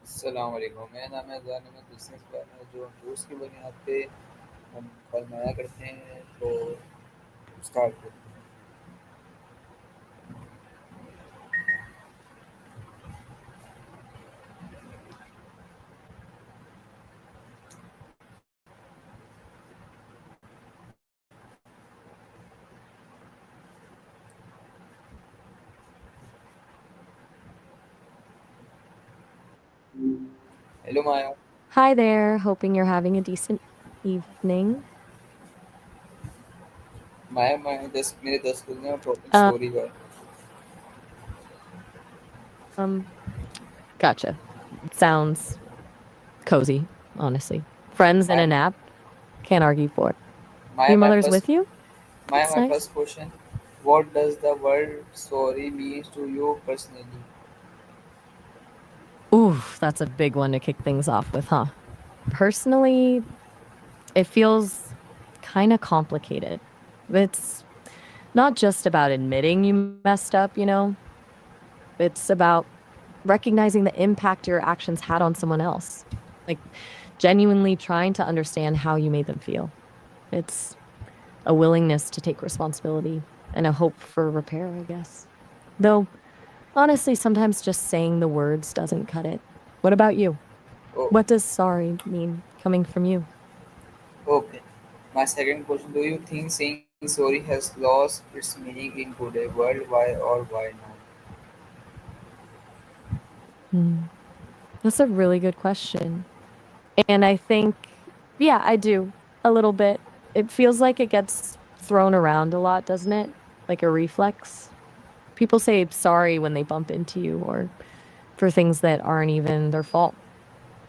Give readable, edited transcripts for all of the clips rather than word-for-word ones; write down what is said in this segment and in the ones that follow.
अस्सलाम वालेकुम। मेरा नाम है ज़ान, मैं बिज़नेस प्लानर जो दोस्त की बुनियाद पे हम फरमाया करते हैं, तो स्टार्ट करते हैं। Hello Maya. Hi there, hoping you're having a decent evening. Maya Maya दस मेरे 10 खुलने और टॉपिक Um, सॉरी का। um, gotcha. Sounds cozy, honestly. Friends in Maya a nap, can't argue for it. Maya Your my mother's first with you? Maya That's my nice. First question, what does the word sorry means to you personally? Ooh, that's a big one to kick things off with, huh? Personally, it feels kind of complicated. It's not just about admitting you messed up, it's about recognizing the impact your actions had on someone else. Like genuinely trying to understand how you made them feel. It's a willingness to take responsibility and a hope for repair, I guess. Though, honestly, sometimes just saying the words doesn't cut it. What about you? What does sorry mean coming from you? Okay. My second question, do you think saying sorry has lost its meaning in today's world? Why or why not? Hmm. That's a really good question. And I think, yeah, I do a little bit. It feels like it gets thrown around a lot, doesn't it? Like a reflex. People say sorry when they bump into you or for things that aren't even their fault.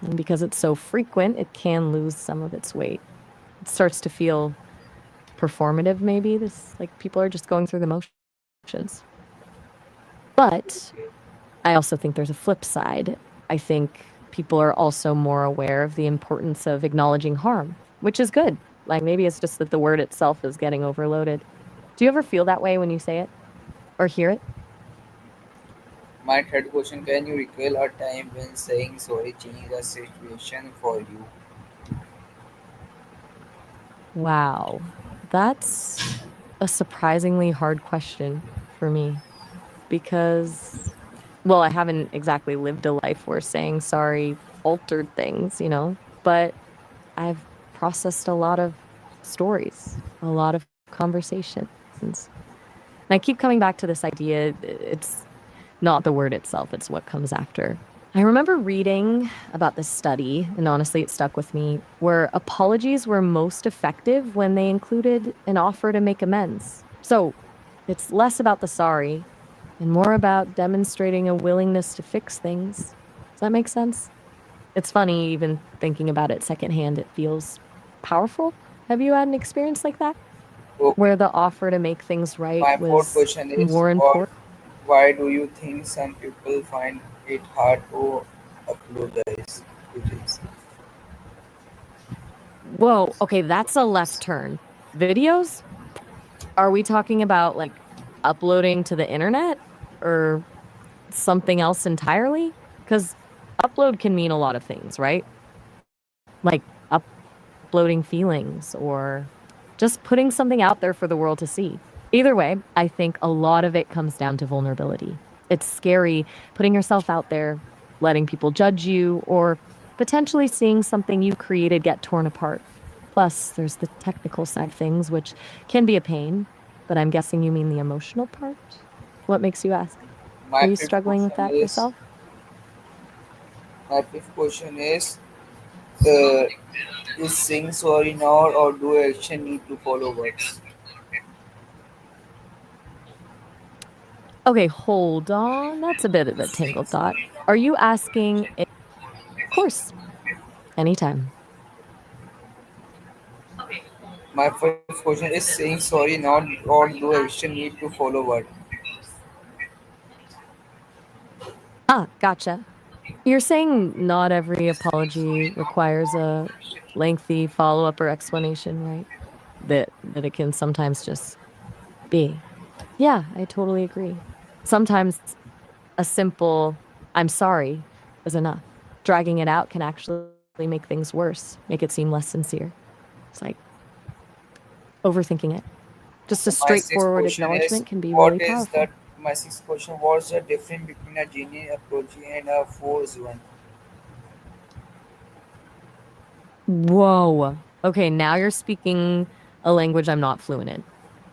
And because it's so frequent, it can lose some of its weight. It starts to feel performative, maybe. This, like, people are just going through the motions. But Okay. I also think there's a flip side. I think people are also more aware of the importance of acknowledging harm, which is good. Like, maybe it's just that the word itself is getting overloaded. Do you ever feel that way when you say it or hear it? My third question, can you recall a time when saying sorry changed the situation for you? Wow. That's a surprisingly hard question for me because, well, I haven't exactly lived a life where saying sorry altered things, but I've processed a lot of stories, a lot of conversations. And I keep coming back to this idea it's not the word itself, it's what comes after. I remember reading about this study, and honestly, it stuck with me, where apologies were most effective when they included an offer to make amends. So it's less about the sorry and more about demonstrating a willingness to fix things. Does that make sense? It's funny, even thinking about it secondhand, it feels powerful. Have you had an experience like that? Okay. Where the offer to make things right My fourth was question is, more important? why do you think some people find it hard to apologize? Apologize? Whoa, okay, that's a left turn. Videos? Are we talking about like uploading to the internet or something else entirely? Because upload can mean a lot of things, right? Like uploading feelings or just putting something out there for the world to see. Either way, I think a lot of it comes down to vulnerability. It's scary putting yourself out there, letting people judge you, or potentially seeing something you created get torn apart. Plus, there's the technical side of things, which can be a pain, but I'm guessing you mean the emotional part? What makes you ask? Are My you fifth struggling with question that is, yourself? my fifth question uh, is saying sorry now or do action need to follow words? Okay, hold on. That's a bit of a tangled thought. Are you asking? Of course, anytime. My first question is saying sorry now or do action need to follow words? Ah, gotcha. You're saying not every apology requires a lengthy follow-up or explanation, right? That it can sometimes just be. Yeah, I totally agree. Sometimes a simple "I'm sorry" is enough. dragging it out can actually make things worse, make it seem less sincere. It's like overthinking it. Just a My sixth straightforward question is acknowledgement can be what really is powerful. that? My sixth question: what's the difference between a genie approach and a force one? Whoa. Okay, now you're speaking a language I'm not fluent in.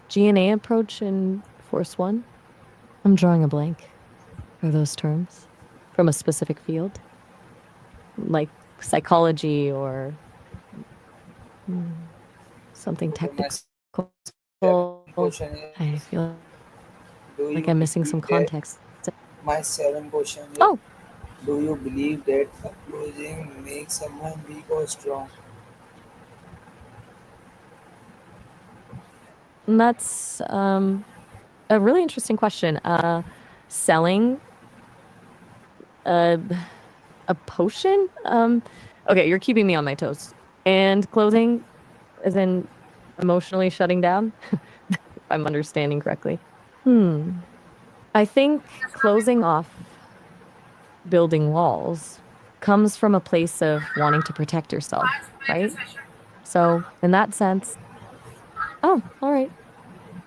GNA approach and Force One? I'm drawing a blank. Are those terms from a specific field? Like psychology or mm, something Okay, my technical? seventh I question feel is like I'm do missing you some believe context. that my seventh question Oh, is do you believe that approaching makes someone weak or strong? that's a really interesting question. Selling a a potion? Okay, you're keeping me on my toes. And clothing, as in emotionally shutting down, if I'm understanding correctly. Hmm. I think closing off building walls comes from a place of wanting to protect yourself, right? So, in that sense, oh, all right.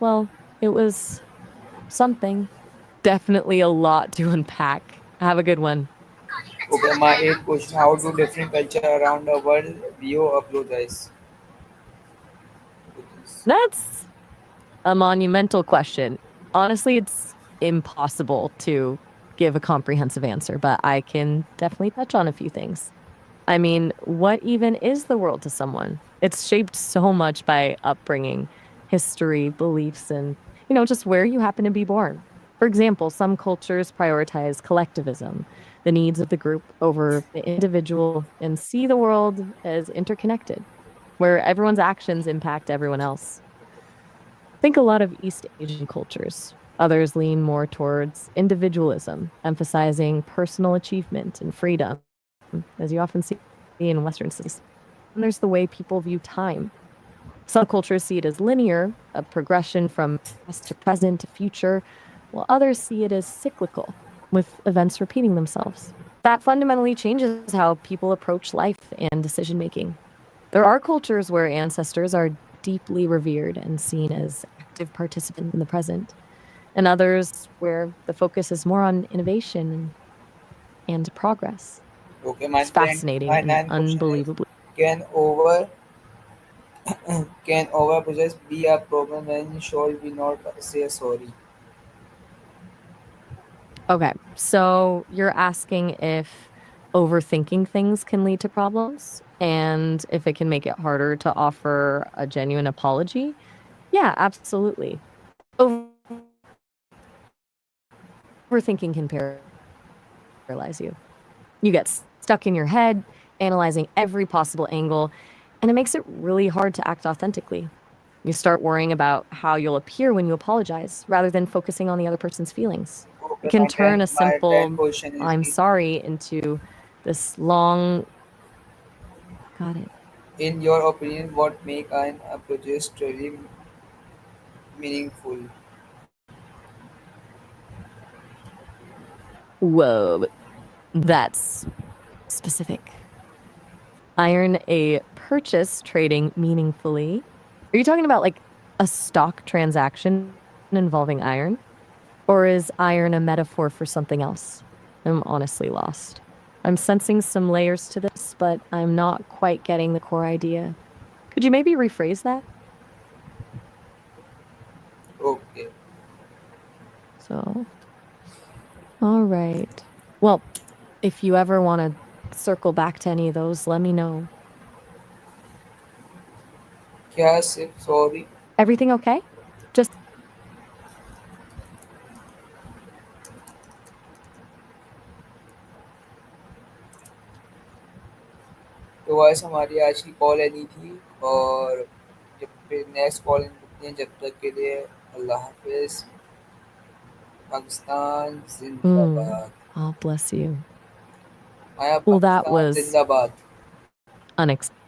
Well, it was something. Definitely a lot to unpack. Have a good one. Okay, my eighth question: how do different culture around the world view apologize? That's a monumental question. Honestly, it's impossible to give a comprehensive answer, but I can definitely touch on a few things. I mean, what even is the world to someone? It's shaped so much by upbringing, history, beliefs, and, just where you happen to be born. For example, some cultures prioritize collectivism, the needs of the group over the individual, and see the world as interconnected, where everyone's actions impact everyone else. Think a lot of East Asian cultures. Others lean more towards individualism, emphasizing personal achievement and freedom, as you often see in Western cities. And there's the way people view time. Some cultures see it as linear, a progression from past to present to future, while others see it as cyclical, with events repeating themselves. That fundamentally changes how people approach life and decision making. There are cultures where ancestors are deeply revered and seen as active participants in the present, and others where the focus is more on innovation and progress. Okay, It's fascinating my and ninth question is unbelievably. can over can over process be a problem when should we not say sorry? Okay, so you're asking if overthinking things can lead to problems and if it can make it harder to offer a genuine apology? Yeah, absolutely. Overthinking can paralyze you. You get stuck in your head, analyzing every possible angle, and it makes it really hard to act authentically. You start worrying about how you'll appear when you apologize rather than focusing on the other person's feelings. It Okay, can turn a my tenth simple question is I'm sorry into this long got it. in your opinion what make an apology truly meaningful? Whoa, that's specific. Iron a purchase trading meaningfully. Are you talking about like a stock transaction involving iron? Or is iron a metaphor for something else? I'm honestly lost. I'm sensing some layers to this, but I'm not quite getting the core idea. Could you maybe rephrase that? Okay. So, all right. Well, if you ever want to circle back to any of those, let me know. क्या सिर्फ sorry Everything okay? Just तो वैसे हमारी आज की call है नहीं थी और जब फिर नेक्स्ट कॉल करते हैं जब तक के लिए अल्लाह हाफिज पाकिस्तान जिंदाबाद oh, bless you. आया Well, that पाकिस्तान was जिंदाबाद unexpected.